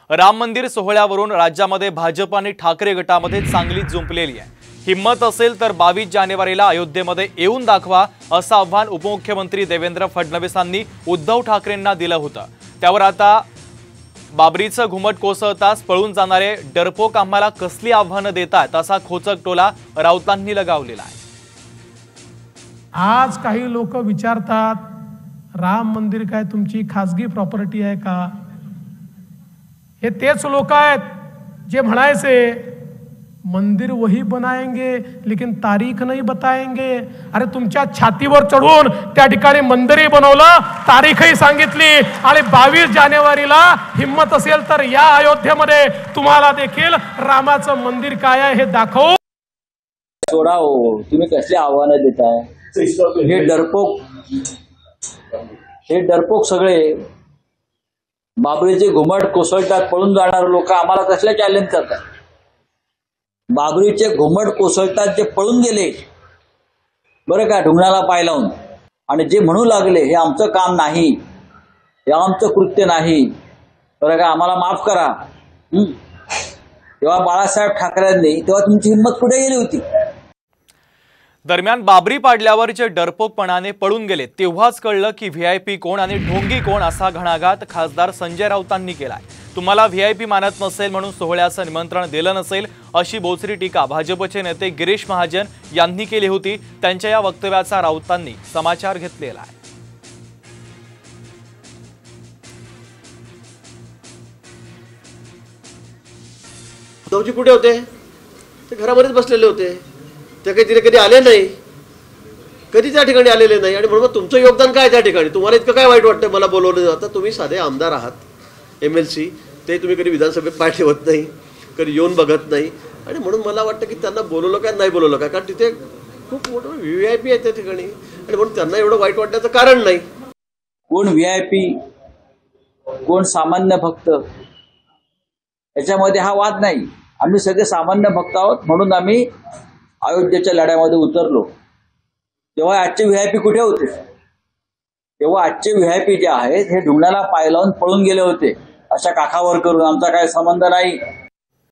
राम मंदिर सोहळ्यावरून राज्यामध्ये भाजप आणि ठाकरे गटामध्ये चांगली जुंपलेली आहे। हिम्मत असेल तर 22 जानेवारीला अयोध्येमध्ये येऊन दाखवा असं आव्हान उपमुख्यमंत्री देवेंद्र फडणवीसांनी उद्धव ठाकरेंना दिलं होतं। त्यावर आता बाबरीचं घुमट कोसळताच पळून जाणारे डरपोक आम्हाला कसली आव्हानं देतात असा खोचक टोला राऊतांनी लगावलेला आहे। आज काही लोक विचारतात राम मंदिर काय तुमची खासगी प्रॉपर्टी आहे का? हे तेच लोक आहेत जे म्हणायचे मंदिर वही बनाएंगे लेकिन तारीख नहीं बताएंगे। अरे तुमच्या छातीवर चढून त्या ठिकाणी मंदिरही बनवलं, तारीखही सांगितली आणि 22 जानेवारीला हिम्मत असेल तर या अयोध्येमध्ये तुम्हाला देखील रामाचं मंदिर काय आहे हे दाखवू। सोडा हो, तुम्ही कसले आव्हानं देताय? हे डरपोक सगळे बाबरीचे घुमट कोसळतात पळून जाणारे लोक आम्हाला कसले चॅलेंज करतात? बाबरीचे घुमट कोसळतात जे पळून गेले बरं का, ढुंगणाला पाय लावून, आणि जे म्हणू लागले हे आमचं काम नाही, हे आमचं कृत्य नाही, बरं का, आम्हाला माफ करा, तेव्हा बाळासाहेब ठाकरेंनी तेव्हा तुमची हिंमत कुठे गेली होती? दरम्यान बाबरी पाडल्यावर जे डरपोकपणाने पळून गेले तेव्हाच कळलं की व्हीआयपी कोण आणि ढोंगी कोण असा घणाघात खासदार संजय राऊतांनी केलाय। तुम्हाला व्हीआयपी मानत नसेल म्हणून सोहळ्याचं निमंत्रण दिलं नसेल अशी बोचरी टीका भाजपचे नेते गिरीश महाजन यांनी केली होती। त्यांच्या या वक्तव्याचा राऊतांनी समाचार घेतलेला आहे। उद्धवजी कुठे होते? ते घरामध्येच बसलेले होते, ते काही तिथे कधी आले नाही, कधी त्या ठिकाणी आलेले नाही। आणि म्हणून तुमचं योगदान काय त्या ठिकाणी? तुम्हाला इतकं काय वाईट वाटतं मला बोलवलं जातं? तुम्ही साधे आमदार आहात, MLC, ते तुम्ही कधी विधानसभेत पाय ठेवत नाही, कधी येऊन बघत नाही, आणि म्हणून मला वाटतं की त्यांना बोलवलं काय नाही बोलवलं काय, कारण तिथे खूप मोठं VIP आहे त्या ठिकाणी, आणि म्हणून त्यांना एवढं वाईट वाटण्याचं कारण नाही। कोण VIP कोण सामान्य भक्त याच्यामध्ये हा वाद नाही। आम्ही सगळे सामान्य भक्त आहोत, म्हणून आम्ही अयोध्येच्या लढ्यामध्ये उतरलो। तेव्हा आजचे VIP कुठे होते? तेव्हा आजचे VIP जे आहेत हे ढुंगणाला पाय लावून पळून गेले होते, अशा काखावर करून आमचा काय संबंध नाही।